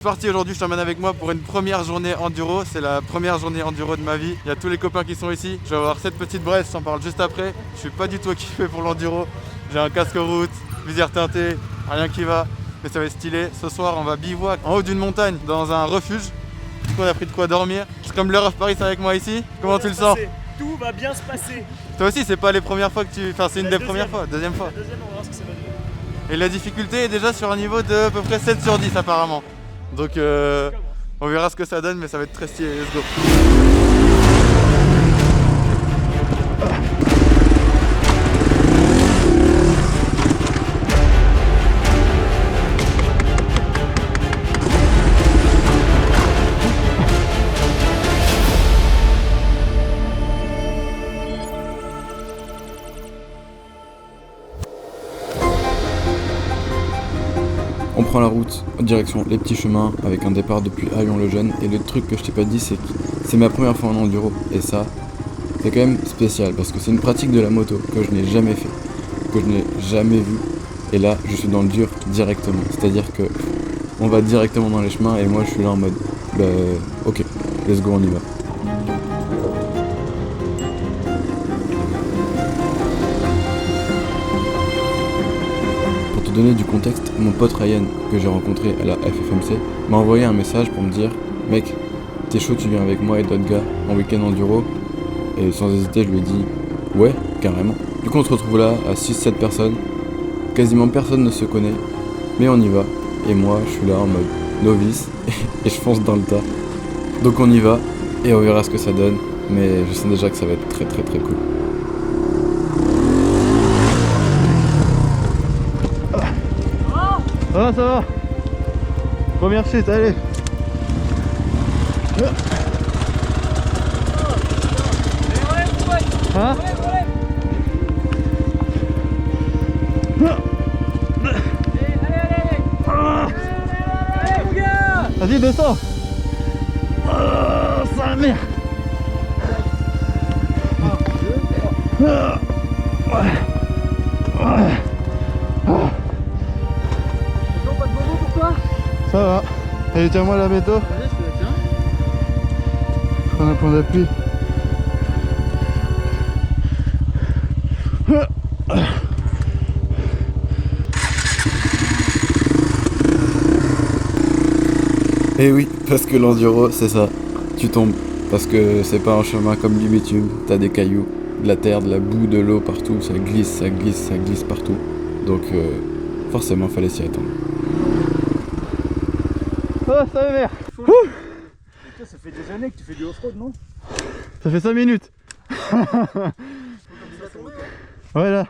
Parti aujourd'hui, je t'emmène avec moi pour une première journée enduro. C'est la première journée enduro de ma vie. Il y a tous les copains qui sont ici. Je vais avoir cette petite Bresse, je t'en parle juste après. Je suis pas du tout équipé pour l'enduro. J'ai un casque route, visière teintée, rien qui va. Mais ça va être stylé. Ce soir, on va bivouac en haut d'une montagne dans un refuge. Du coup, on a pris de quoi dormir. C'est comme l'Heure of Paris avec moi ici. Comment tu le sens? Tout va bien se passer. Toi aussi, c'est pas les premières fois que tu... Enfin, c'est une des premières fois, deuxième fois. La deuxième, on verra ce que ça va donner. Et la difficulté est déjà sur un niveau de à peu près 7 sur 10 apparemment. Donc on verra ce que ça donne, mais ça va être très stylé. Let's go. On prend la route en direction les petits chemins avec un départ depuis Haillon-le-Jeune, et le truc que je t'ai pas dit, c'est que c'est ma première fois en enduro, et ça c'est quand même spécial parce que c'est une pratique de la moto que je n'ai jamais fait, que je n'ai jamais vu, et là je suis dans le dur directement, c'est-à-dire que on va directement dans les chemins et moi je suis là en mode ok, let's go, on y va. Pour te donner du contexte, mon pote Ryan, que j'ai rencontré à la FFMC, m'a envoyé un message pour me dire « Mec, t'es chaud, tu viens avec moi et d'autres gars en week-end enduro ?» Et sans hésiter, je lui ai dit « Ouais, carrément ». Du coup, on se retrouve là, à 6-7 personnes. Quasiment personne ne se connaît, mais on y va. Et moi, je suis là en mode novice, et je fonce dans le tas. Donc on y va, et on verra ce que ça donne, mais je sens déjà que ça va être très très très cool. Ça va. Première chute, allez. Hein? Vas-y, descends. Oh, ça merde. Ça va. Allez, tiens-moi la métaux. Vas-y, je te la tiens. Prends un point d'appui. Et oui, parce que l'enduro, c'est ça. Tu tombes. Parce que c'est pas un chemin comme du bitume. T'as des cailloux, de la terre, de la boue, de l'eau partout. Ça glisse, ça glisse, ça glisse partout. Donc forcément, fallait s'y attendre. Oh, ça va merde. Toi, ça fait des années que tu fais du off-road, non? Ça fait 5 minutes. Ouais, là.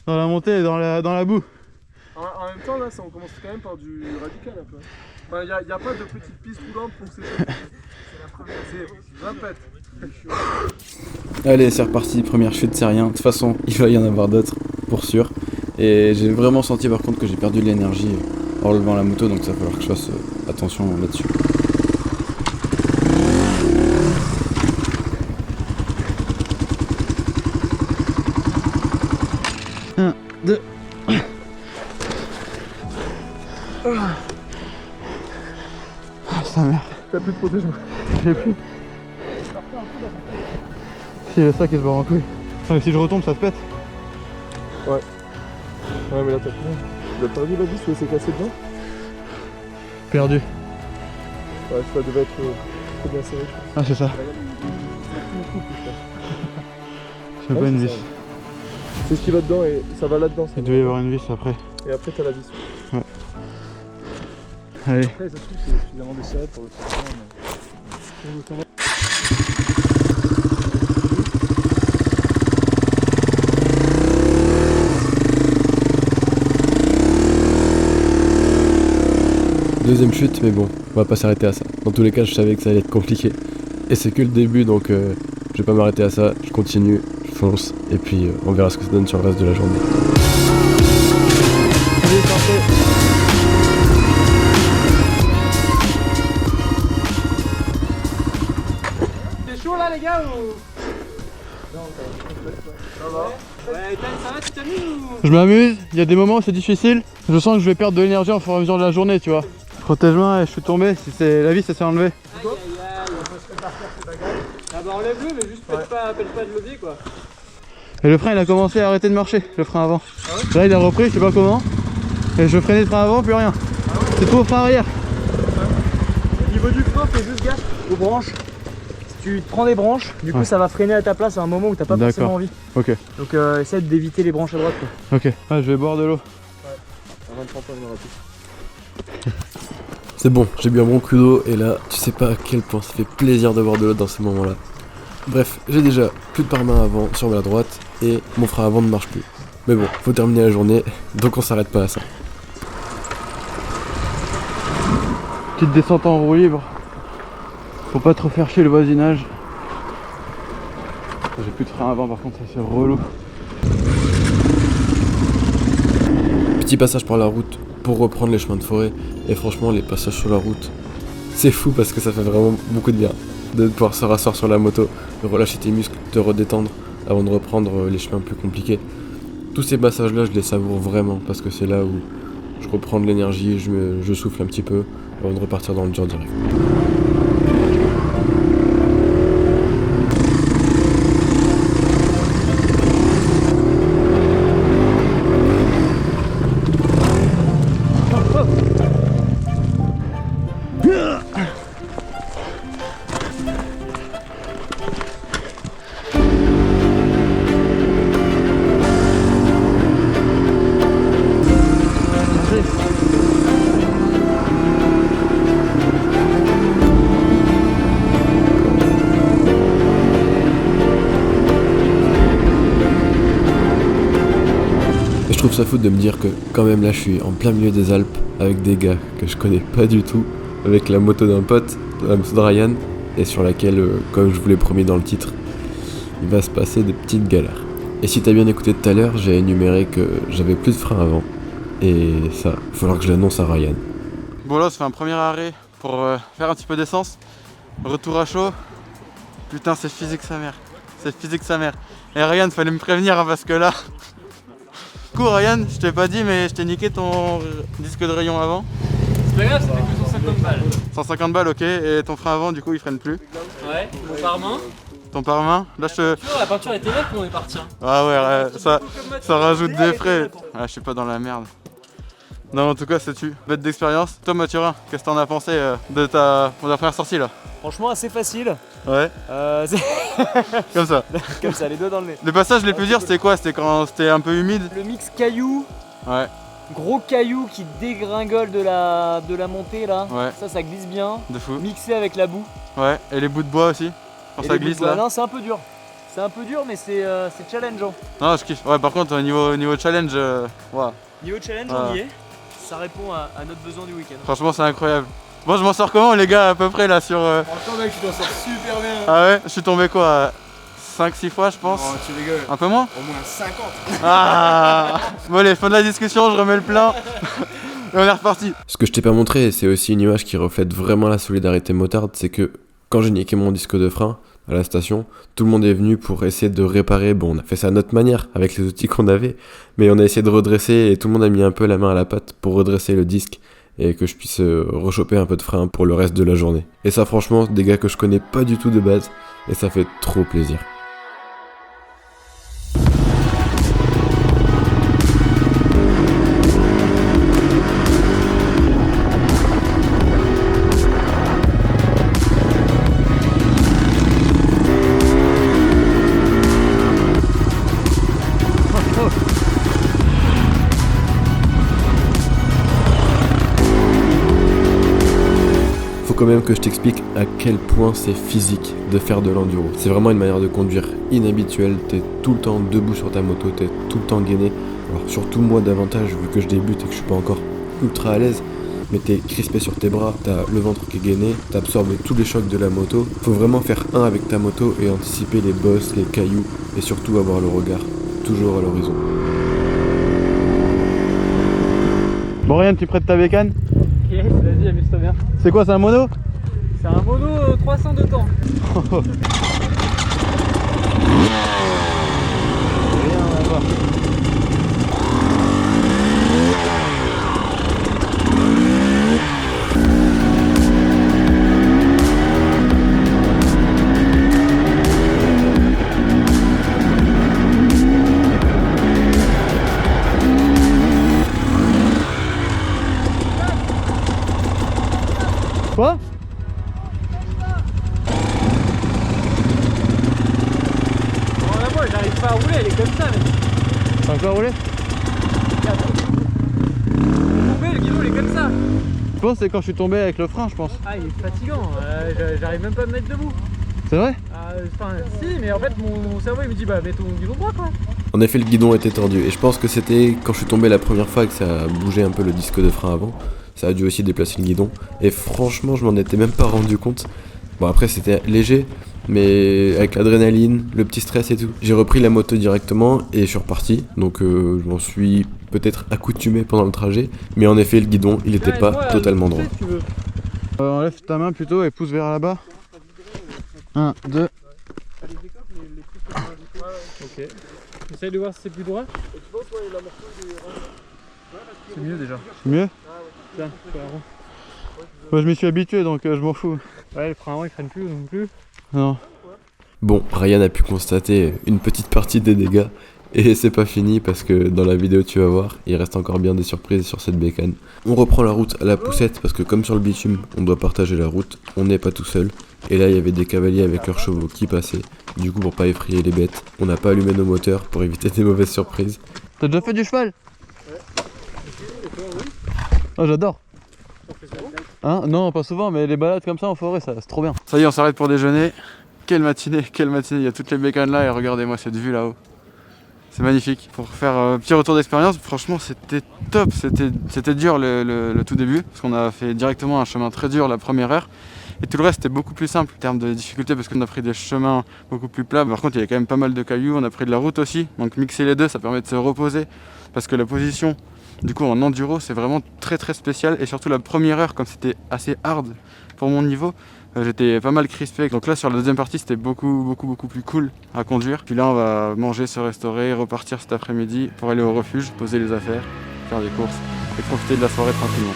Dans la montée et dans la boue. En même temps, là, on commence quand même par du radical un peu. Enfin, il n'y a pas de petite piste roulante pour ces choses. C'est la première, c'est 20 Allez, c'est reparti. Première chute, c'est rien. De toute façon, il va y en avoir d'autres, pour sûr. Et j'ai vraiment senti par contre que j'ai perdu de l'énergie en relevant la moto, donc ça va falloir que je fasse attention là-dessus. Un, deux. Ah, ça merde. T'as plus de protège-moi. J'ai plus. Si, il y a ça qui se barre en couille. Mais si je retombe, ça se pète. Ouais, mais là, t'as plus. Tu l'as perdu la vis ou elle s'est cassée dedans? Perdu. Ouais, ça devait être trop bien serré. Ah, c'est ça. Je fais pas une vis. C'est ce qui va dedans et ça va là-dedans. Il devait y avoir une vis après. Et après, t'as la vis. Ouais. Allez. Après, ça se trouve, c'est suffisamment desserré pour le faire. Deuxième chute, mais bon, on va pas s'arrêter à ça. Dans tous les cas, je savais que ça allait être compliqué. Et c'est que le début, donc je vais pas m'arrêter à ça. Je continue, je fonce, et puis on verra ce que ça donne sur le reste de la journée. Allez, parfait. T'es chaud là, les gars, ou... Ça va. Ouais, Ethan, ça va, tu t'amuses ou... Je m'amuse, il y a des moments où c'est difficile. Je sens que je vais perdre de l'énergie au fur et à mesure de la journée, tu vois. Protège-moi, je suis tombé, si c'est la vis ça s'est enlevé. Aïe aïe aïe. Ah bah enlève-le, mais juste pète pas de levier quoi. Et le frein il a commencé à arrêter de marcher, le frein avant. Là il a repris, je sais pas comment. Et je freinais le frein avant, plus rien. C'est tout au frein arrière. Au niveau du frein, fais juste gaffe aux branches. Si tu te prends des branches, du coup ça va freiner à ta place à un moment où t'as pas forcément envie. Ok. Donc essaie d'éviter les branches à droite quoi. Ok. Ouais, je vais boire de l'eau. C'est bon, j'ai bu un bon coup d'eau et là, tu sais pas à quel point ça fait plaisir d'avoir de l'eau dans ces moments-là. Bref, j'ai déjà plus de pare-main avant sur la droite et mon frein avant ne marche plus. Mais bon, faut terminer la journée, donc on s'arrête pas à ça. Petite descente en roue libre. Faut pas trop faire chier le voisinage. J'ai plus de frein avant par contre, ça c'est relou. Petit passage par la route pour reprendre les chemins de forêt. Et franchement, les passages sur la route, c'est fou parce que ça fait vraiment beaucoup de bien. De pouvoir se rasseoir sur la moto, de relâcher tes muscles, te redétendre avant de reprendre les chemins plus compliqués. Tous ces passages-là, je les savoure vraiment parce que c'est là où je reprends de l'énergie, je souffle un petit peu avant de repartir dans le dur direct. Je trouve ça fou de me dire que quand même là je suis en plein milieu des Alpes avec des gars que je connais pas du tout, avec la moto d'un pote, la moto de Ryan, et sur laquelle, comme je vous l'ai promis dans le titre, il va se passer des petites galères. Et si t'as bien écouté tout à l'heure, j'ai énuméré que j'avais plus de frein avant, et ça, il va falloir que je l'annonce à Ryan. Bon là on se fait un premier arrêt pour faire un petit peu d'essence. Retour à chaud. Putain c'est physique sa mère. C'est physique sa mère. Et Ryan fallait me prévenir hein, parce que là... Du coup Ryan, je t'ai pas dit mais je t'ai niqué ton disque de rayon avant. C'est pas grave, c'était que 150 balles. 150 balles ok, et ton frein avant du coup il freine plus. Ouais, mon pare-main. Ton pare-main, là je te... Tu vois, la peinture était là quand on est parti. Hein. Ah ouais, ça rajoute des frais. Ah je suis pas dans la merde. Non en tout cas c'est tu, bête d'expérience. Toi Mathurin, qu'est-ce que t'en as pensé de ta première sortie là? Franchement, assez facile. Ouais, comme ça. Comme ça, les doigts dans le nez. Le passage les plus durs c'était quoi? C'était quand c'était un peu humide? Le mix caillou, Ouais, gros caillou qui dégringole de la montée là. ouais, Ça glisse bien. de fou. Mixé avec la boue. Ouais, et les bouts de bois aussi, quand Et ça les bouts de glisse bois. là. Non, c'est un peu dur. C'est un peu dur, mais c'est challengeant. Non, je kiffe. Ouais, par contre, au niveau challenge, ouais. Niveau challenge, Ah. on y est. Ça répond à notre besoin du week-end. Franchement, c'est incroyable. Bon, je m'en sors comment, les gars, à peu près là sur. Franchement, mec, tu t'en sors super bien. Ah ouais, je suis tombé quoi 5-6 fois, je pense. Oh, tu rigoles. Un peu moins? Au moins 50. Ah bon, allez, fin de la discussion, je remets le plein. Et on est reparti. Ce que je t'ai pas montré, et c'est aussi une image qui reflète vraiment la solidarité motarde, c'est que quand j'ai niqué mon disque de frein à la station, tout le monde est venu pour essayer de réparer. Bon, on a fait ça à notre manière, avec les outils qu'on avait, mais on a essayé de redresser et tout le monde a mis un peu la main à la pâte pour redresser le disque et que je puisse rechoper un peu de frein pour le reste de la journée. Et ça, franchement, des gars que je connais pas du tout de base, et ça fait trop plaisir. Faut quand même que je t'explique à quel point c'est physique de faire de l'enduro. C'est vraiment une manière de conduire inhabituelle, t'es tout le temps debout sur ta moto, t'es tout le temps gainé. Alors surtout moi davantage vu que je débute et que je suis pas encore ultra à l'aise, mais t'es crispé sur tes bras, t'as le ventre qui est gainé, t'absorbes tous les chocs de la moto. Faut vraiment faire un avec ta moto et anticiper les bosses, les cailloux et surtout avoir le regard toujours à l'horizon. Bon, Ryan, tu prêtes ta bécane? Yes, vas-y, amuse-toi bien. C'est quoi, c'est un mono? C'est un mono 300 de temps. Rien à voir. Quoi? Bon, moi j'arrive pas à rouler, elle est comme ça, mais. T'as encore roulé? Tomber, le guidon il est comme ça. Je pense que c'est quand je suis tombé avec le frein, je pense. Ah, il est fatigant, j'arrive même pas à me mettre debout. C'est vrai? Enfin, si, mais en fait, mon cerveau il me dit bah mets ton guidon droit quoi. En effet, le guidon était tordu et je pense que c'était quand je suis tombé la première fois que ça a bougé un peu le disque de frein avant. Ça a dû aussi déplacer le guidon et franchement, je m'en étais même pas rendu compte. Bon, après, c'était léger, mais avec l'adrénaline, le petit stress et tout. J'ai repris la moto directement et je suis reparti. Donc, je m'en suis peut-être accoutumé pendant le trajet, mais en effet, le guidon, il était pas totalement droit. Si tu veux. Enlève ta main plutôt et pousse vers là-bas. 1, 2. Ok. Essaye de voir si c'est plus droit. C'est mieux déjà. C'est mieux? Tiens, fais un rond. Moi je m'y suis habitué donc je m'en fous. Ouais, le frein avant il freine plus non plus. Non. Bon, Ryan a pu constater une petite partie des dégâts et c'est pas fini parce que dans la vidéo tu vas voir, il reste encore bien des surprises sur cette bécane. On reprend la route à la poussette parce que comme sur le bitume, on doit partager la route, on n'est pas tout seul. Et là il y avait des cavaliers avec leurs chevaux qui passaient, du coup pour pas effrayer les bêtes, on n'a pas allumé nos moteurs pour éviter des mauvaises surprises. T'as déjà fait du cheval? Oh j'adore. Hein? Non pas souvent mais les balades comme ça en forêt ça c'est trop bien. Ça y est on s'arrête pour déjeuner. Quelle matinée, il y a toutes les bécanes là et regardez-moi cette vue là-haut. C'est magnifique. Pour faire un petit retour d'expérience, franchement c'était top, c'était dur le tout début parce qu'on a fait directement un chemin très dur la première heure. Et tout le reste était beaucoup plus simple en termes de difficulté parce qu'on a pris des chemins beaucoup plus plats. Par contre il y avait quand même pas mal de cailloux, on a pris de la route aussi. Donc mixer les deux ça permet de se reposer parce que la position du coup en enduro c'est vraiment très très spécial. Et surtout la première heure comme c'était assez hard pour mon niveau, j'étais pas mal crispé. Donc là sur la deuxième partie c'était beaucoup plus cool à conduire. Puis là on va manger, se restaurer, repartir cet après-midi pour aller au refuge, poser les affaires, faire des courses et profiter de la soirée tranquillement.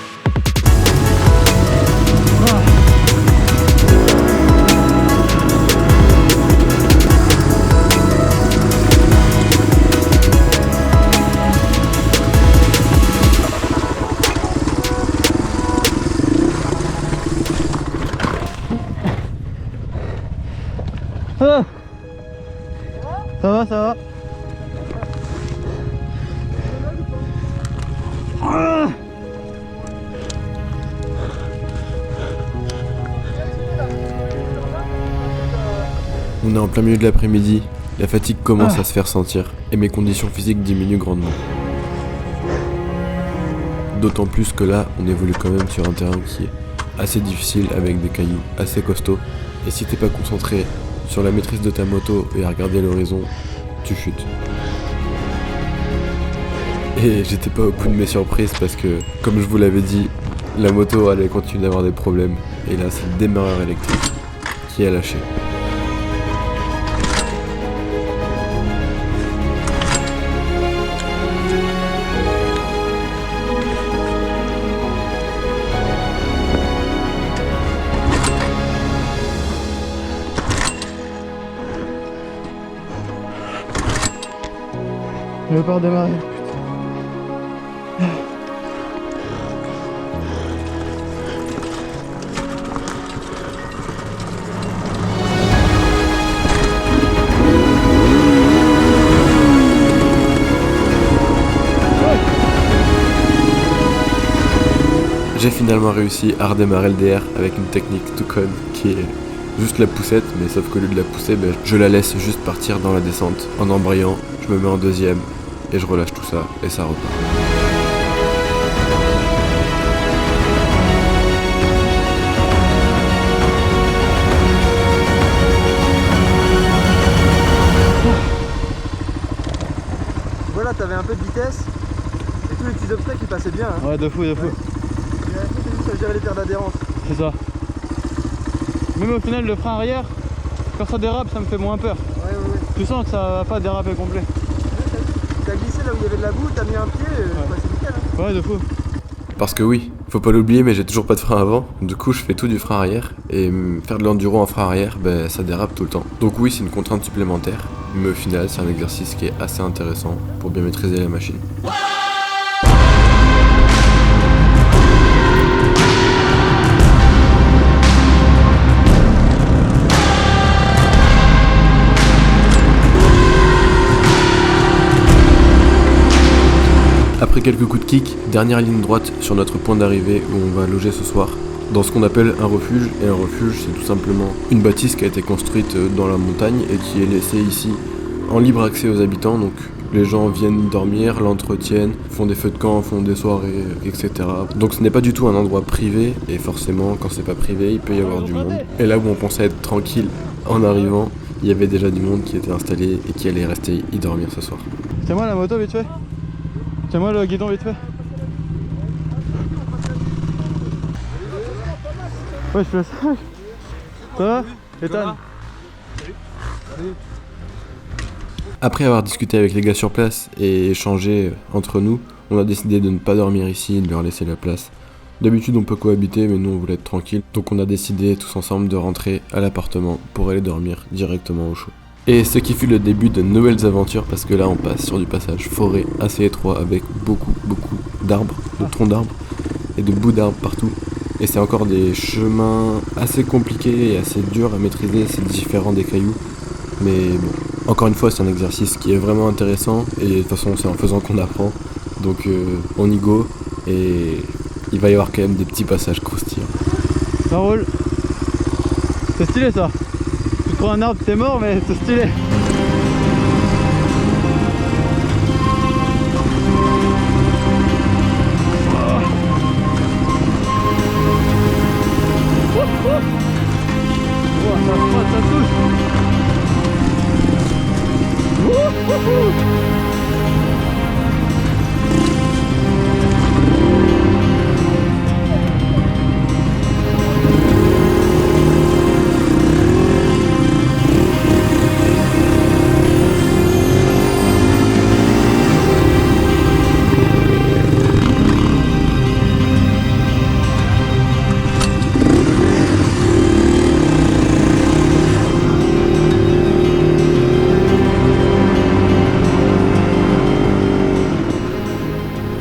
Ah. Ça va. Ah. On est en plein milieu de l'après-midi, la fatigue commence à se faire sentir et mes conditions physiques diminuent grandement. D'autant plus que là, on évolue quand même sur un terrain qui est assez difficile avec des cailloux assez costauds. Et si t'es pas concentré sur la maîtrise de ta moto et à regarder l'horizon, tu chutes. Et j'étais pas au bout de mes surprises parce que, comme je vous l'avais dit, la moto allait continuer d'avoir des problèmes. Et là, c'est le démarreur électrique qui a lâché. Je vais pas redémarrer. J'ai finalement réussi à redémarrer le DR avec une technique tout conne qui est juste la poussette, mais sauf qu'au lieu de la pousser, je la laisse juste partir dans la descente. En embrayant, je me mets en deuxième et je relâche tout ça et ça repart. Voilà, t'avais un peu de vitesse et tous les petits obstacles ils passaient bien. Hein. Ouais de fou. Et après t'as juste à gérer les terres d'adhérence. C'est ça. Même au final le frein arrière, quand ça dérape ça me fait moins peur. Ouais. Tu sens que ça va pas déraper complet. T'as glissé là où il y avait de la boue, t'as mis un pied, c'est nickel. Hein. Ouais de fou. Parce que oui, faut pas l'oublier, mais j'ai toujours pas de frein avant. Du coup, je fais tout du frein arrière. Et faire de l'enduro en frein arrière, ça dérape tout le temps. Donc oui, c'est une contrainte supplémentaire. Mais au final, c'est un exercice qui est assez intéressant pour bien maîtriser la machine. Après quelques coups de kick, dernière ligne droite sur notre point d'arrivée où on va loger ce soir. Dans ce qu'on appelle un refuge, et un refuge c'est tout simplement une bâtisse qui a été construite dans la montagne et qui est laissée ici en libre accès aux habitants, donc les gens viennent dormir, l'entretiennent, font des feux de camp, font des soirées, etc. Donc ce n'est pas du tout un endroit privé, et forcément quand c'est pas privé, il peut y avoir du monde. Et là où on pensait être tranquille en arrivant, il y avait déjà du monde qui était installé et qui allait rester y dormir ce soir. Tiens-moi la moto vite fait. Tiens-moi le guidon vite fait. Ouais, je fais ça. Ça va Ethan? Après avoir discuté avec les gars sur place et échangé entre nous, on a décidé de ne pas dormir ici et de leur laisser la place. D'habitude on peut cohabiter mais nous on voulait être tranquille, donc on a décidé tous ensemble de rentrer à l'appartement pour aller dormir directement au chaud. Et ce qui fut le début de nouvelles aventures parce que là on passe sur du passage forêt assez étroit avec beaucoup d'arbres, de troncs d'arbres et de bouts d'arbres partout. Et c'est encore des chemins assez compliqués et assez durs à maîtriser, c'est différent des cailloux. Mais bon, encore une fois c'est un exercice qui est vraiment intéressant et de toute façon c'est en faisant qu'on apprend. Donc on y go et il va y avoir quand même des petits passages croustillants. Ça roule. C'est stylé ça. Tu prends un arbre, t'es mort mais c'est stylé. Ça touche.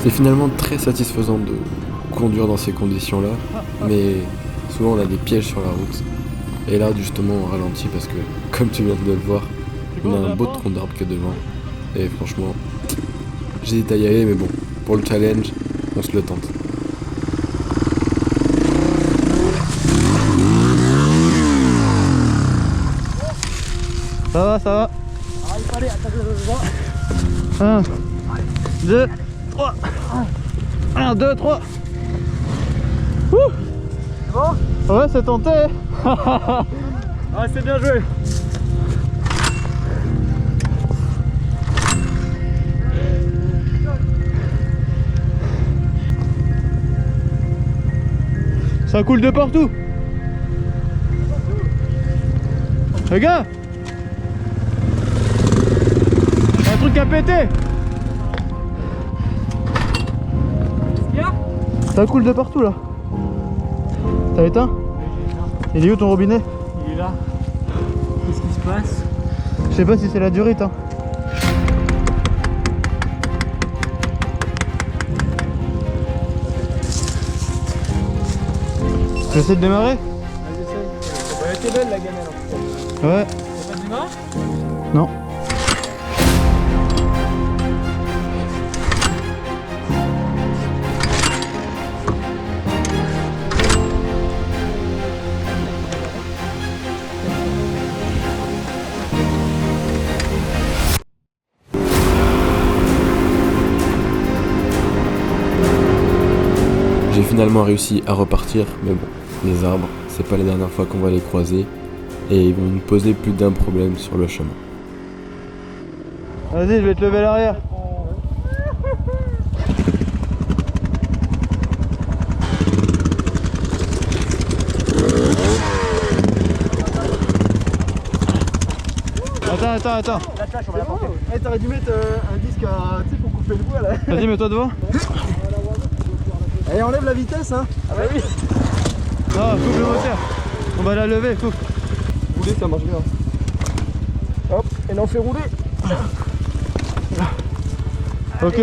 C'est finalement très satisfaisant de conduire dans ces conditions-là, mais souvent on a des pièges sur la route. Et là justement on ralentit parce que, comme tu viens de le voir, on a un beau tronc d'arbre qui est devant. Et franchement, j'hésite à y aller, mais bon, pour le challenge, on se le tente. Ça va, ça va. 1, 2, 3. 1, 2, 3. C'est bon? Ouais, c'est tenté. Ah, c'est bien joué. Ça coule de partout. Les gars, un truc à péter. Ça coule de partout là. T'as éteint? Il est où ton robinet? Il est là. Qu'est-ce qui se passe? Je sais pas si c'est la durite hein. Tu essaies de démarrer? Vas-y, essaye. Elle était belle la gamelle en tout cas. Ouais. T'as pas de démarrage? Non. J'ai finalement réussi à repartir, mais bon, les arbres, c'est pas la dernière fois qu'on va les croiser, et ils vont nous poser plus d'un problème sur le chemin. Vas-y, je vais te lever l'arrière. Attends. La tâche, on va la porter. Eh, t'aurais dû mettre un disque à, tu sais, pour couper le bois là. Vas-y, mets-toi devant. Allez, enlève la vitesse hein. Ah bah oui. Non, coupe le moteur. On va la lever, coupe. Rouler, ça marche bien. Hop, et là on fait rouler. Ok.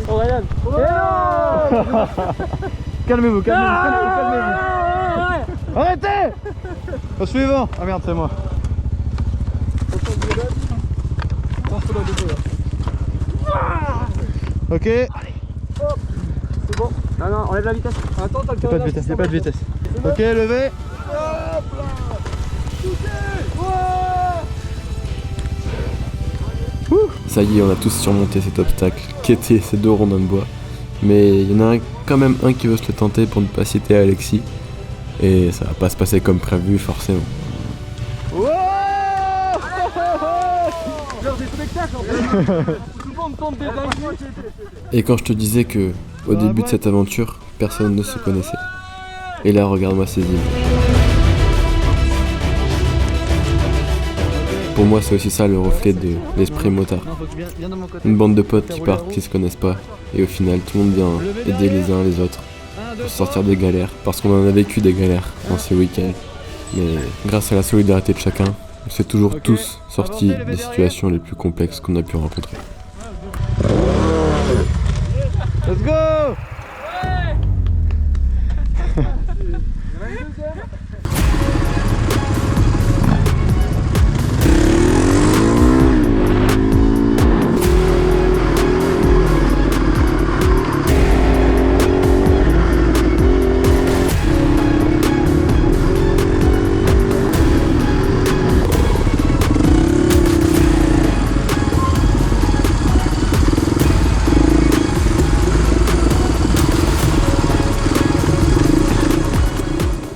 Oh Ryan. Calmez-vous. Arrêtez. Au suivant. Ah merde, c'est moi. peu dans le dos là. Ok. C'est bon. Non, non, enlève la vitesse. Attends, t'as le Pas de carrelage. vitesse, y'a pas de vitesse. Ok, levez. Ça y est, on a tous surmonté cet obstacle, qui était ces 2 rondins de bois. Mais il y en a quand même un qui veut se le tenter pour ne pas citer Alexis. Et ça va pas se passer comme prévu, forcément. L'heure des spectacles en fait. Tout le monde tente des dingueries. Et quand je te disais que, au début de cette aventure, personne ne se connaissait. Et là, regarde-moi ces images. Pour moi, c'est aussi ça le reflet de l'esprit motard. Une bande de potes qui partent, qui se connaissent pas, et au final, tout le monde vient aider les uns les autres pour sortir des galères, parce qu'on en a vécu des galères dans ces week-ends. Mais grâce à la solidarité de chacun, on s'est toujours tous sortis des situations les plus complexes qu'on a pu rencontrer. Let's go.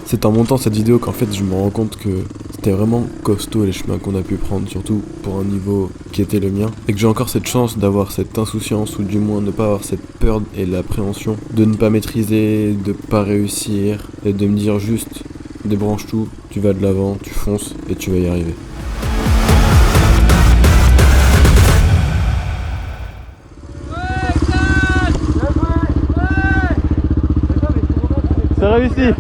C'est en montant cette vidéo qu'en fait je me rends compte que c'était vraiment costaud les chemins qu'on a pu prendre, surtout pour un niveau qui était le mien, et que j'ai encore cette chance d'avoir cette insouciance, ou du moins ne pas avoir cette peur et l'appréhension de ne pas maîtriser, de pas réussir, et de me dire juste débranche tout, tu vas de l'avant, tu fonces et tu vas y arriver. C'est réussi.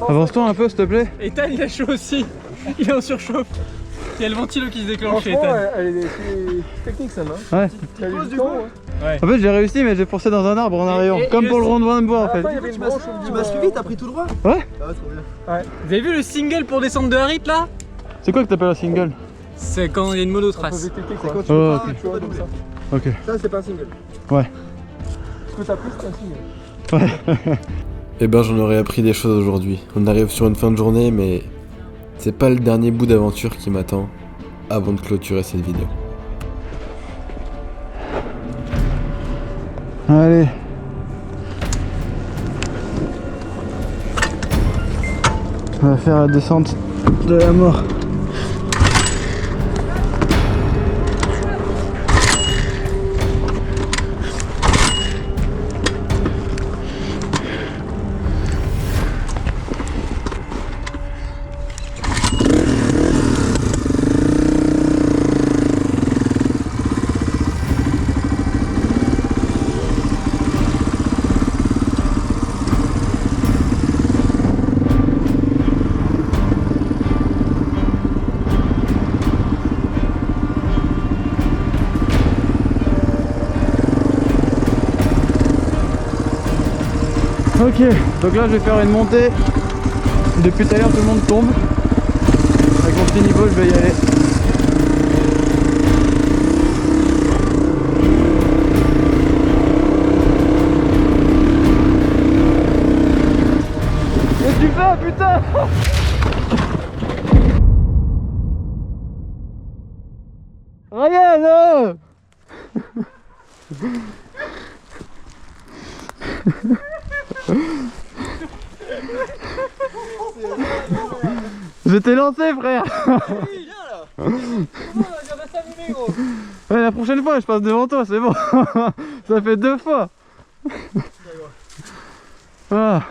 Avance-toi un peu s'il te plaît. Ethan il a chaud aussi. Il est en surchauffe. Il y a le ventilo qui se déclenche chez Franchement, Ethan. elle est technique ça, non? Ouais. Elle est du temps, ouais. En fait j'ai réussi mais j'ai foncé dans un arbre en arrivant. et Comme le pour le rond de bois en À la fait. fin, il y avait une branche au milieu. Tu m'as suivi, t'as pris tout droit? Ouais. Ah ouais, trop bien. Vous avez vu le single pour descendre de Harit là? C'est quoi que t'appelles un single? C'est quand il y a une Un peu monotrace. VTT C'est quoi. quand tu Oh, pars, ok. tu vois, comme ça. Ok. Ça, c'est pas un single. Ouais. Ce que t'as pris, c'est un single. Eh ben j'en aurais appris des choses aujourd'hui. On arrive sur une fin de journée, mais c'est pas le dernier bout d'aventure qui m'attend avant de clôturer cette vidéo. Allez. On va faire la descente de la mort. Ok, donc là je vais faire une montée. Depuis tout à l'heure tout le monde tombe. Avec mon petit niveau je vais y aller. Qu'est-ce que tu fais putain? Ryan non. Je t'ai lancé frère. Ouais, la prochaine fois je passe devant toi, c'est bon. Ça fait 2 fois. Ah.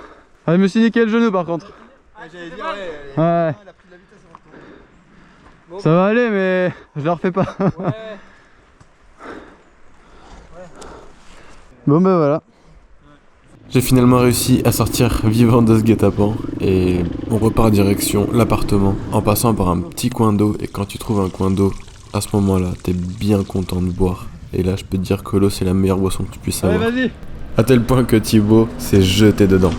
Ah, je me suis niqué le genou par contre. J'allais dire, Ouais. elle a pris de la vitesse avant. Ça va aller mais je la refais pas. Bon bah voilà. J'ai finalement réussi à sortir vivant de ce guet-apens et on repart direction l'appartement en passant par un petit coin d'eau, et quand tu trouves un coin d'eau, à ce moment-là, t'es bien content de boire. Et là, je peux te dire que l'eau, c'est la meilleure boisson que tu puisses Allez avoir. vas-y. À tel point que Thibaut s'est jeté dedans.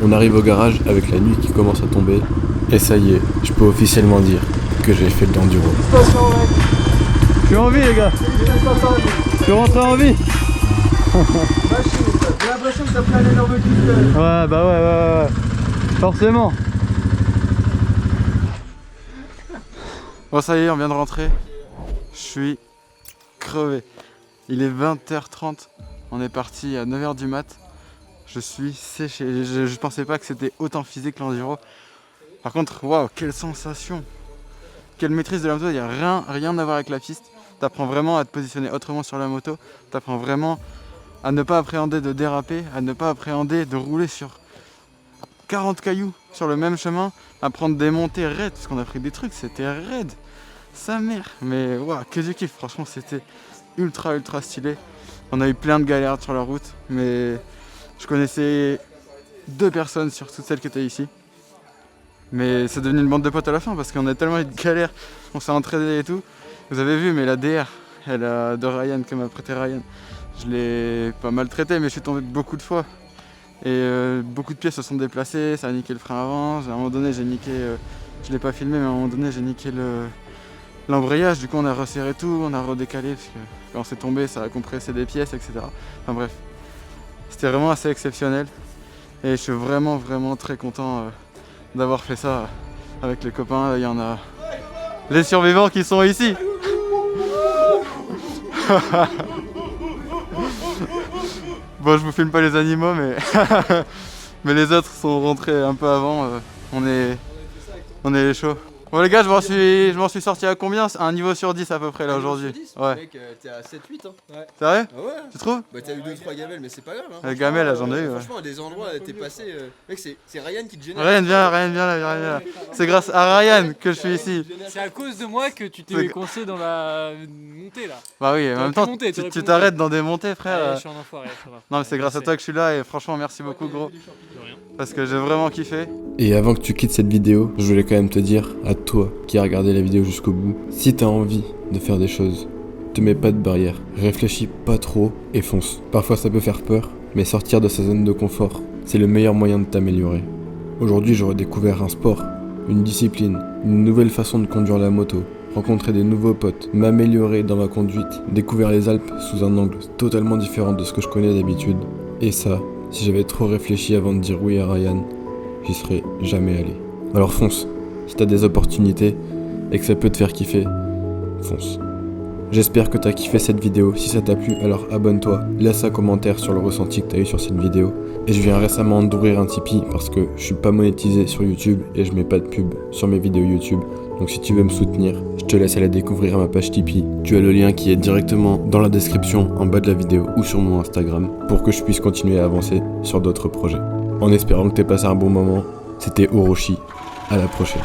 On arrive au garage avec la nuit qui commence à tomber. Et ça y est, je peux officiellement dire que j'ai fait de l'enduro. Je suis en vie les gars. Je suis rentré en vie. J'ai l'impression que ça fait un énorme kiff. Ouais bah ouais. Forcément. Bon ça y est, on vient de rentrer. Je suis crevé. Il est 20h30. On est parti à 9h du mat. Je suis séché. Je pensais pas que c'était autant physique l'enduro. Par contre, waouh, quelle sensation. Quelle maîtrise de la moto. Il n'y a rien à voir avec la piste. T'apprends vraiment à te positionner autrement sur la moto. T'apprends vraiment à ne pas appréhender de déraper, à ne pas appréhender de rouler sur 40 cailloux sur le même chemin, à prendre des montées raides, parce qu'on a pris des trucs, c'était raide, sa mère. Mais waouh, que du kiff, franchement c'était ultra stylé. On a eu plein de galères sur la route, mais je connaissais 2 personnes sur toutes celles qui étaient ici. Mais c'est devenu une bande de potes à la fin, parce qu'on a tellement eu de galères, on s'est entraîné et tout. Vous avez vu, mais la DR, de Ryan, que m'a prêté Ryan, je l'ai pas mal traité, mais je suis tombé beaucoup de fois. Et beaucoup de pièces se sont déplacées, ça a niqué le frein avant. À un moment donné, j'ai niqué, je l'ai pas filmé, mais à un moment donné, j'ai niqué l'embrayage. Du coup, on a resserré tout, on a redécalé, parce que quand c'est tombé, ça a compressé des pièces, etc. Enfin bref, c'était vraiment assez exceptionnel. Et je suis vraiment très content d'avoir fait ça avec les copains. Il y en a les survivants qui sont ici. Bon, je vous filme pas les animaux, mais mais les autres sont rentrés un peu avant. On est les chauds. Bon les gars, je m'en suis sorti à combien? Un niveau sur 10 à peu près là aujourd'hui. Ouais. Mec, t'es à 7-8 hein. Ouais. Sérieux? Ah ouais. Tu trouves? Bah t'as eu 2-3 gamelles, mais c'est pas grave hein. Les gamelles là, j'en ai eu. Ouais. Franchement, à des endroits, t'es passé. Mec, c'est Ryan qui te génère. Ryan, viens là. C'est grâce à Ryan que je suis ici. C'est à cause de moi que tu t'es coincé dans la montée là. Bah oui, en même temps, tu t'arrêtes dans des montées, frère. Ouais, je suis un enfoiré, ça va. Non, mais c'est grâce à toi que je suis là et franchement, merci beaucoup, gros. De rien. Parce que j'ai vraiment kiffé. Et avant que tu quittes cette vidéo, je voulais quand même te dire, à toi qui as regardé la vidéo jusqu'au bout, si t'as envie de faire des choses, te mets pas de barrière, réfléchis pas trop et fonce. Parfois ça peut faire peur, mais sortir de sa zone de confort, c'est le meilleur moyen de t'améliorer. Aujourd'hui j'aurais découvert un sport, une discipline, une nouvelle façon de conduire la moto, rencontrer des nouveaux potes, m'améliorer dans ma conduite, découvrir les Alpes sous un angle totalement différent de ce que je connais d'habitude. Et ça, si j'avais trop réfléchi avant de dire oui à Ryan, j'y serais jamais allé. Alors fonce, si t'as des opportunités et que ça peut te faire kiffer, fonce. J'espère que t'as kiffé cette vidéo. Si ça t'a plu, alors abonne-toi, laisse un commentaire sur le ressenti que t'as eu sur cette vidéo. Et je viens récemment d'ouvrir un Tipeee parce que je suis pas monétisé sur YouTube et je mets pas de pub sur mes vidéos YouTube. Donc si tu veux me soutenir, je te laisse aller découvrir ma page Tipeee. Tu as le lien qui est directement dans la description en bas de la vidéo ou sur mon Instagram pour que je puisse continuer à avancer sur d'autres projets. En espérant que t'aies passé un bon moment, c'était Orochi. À la prochaine.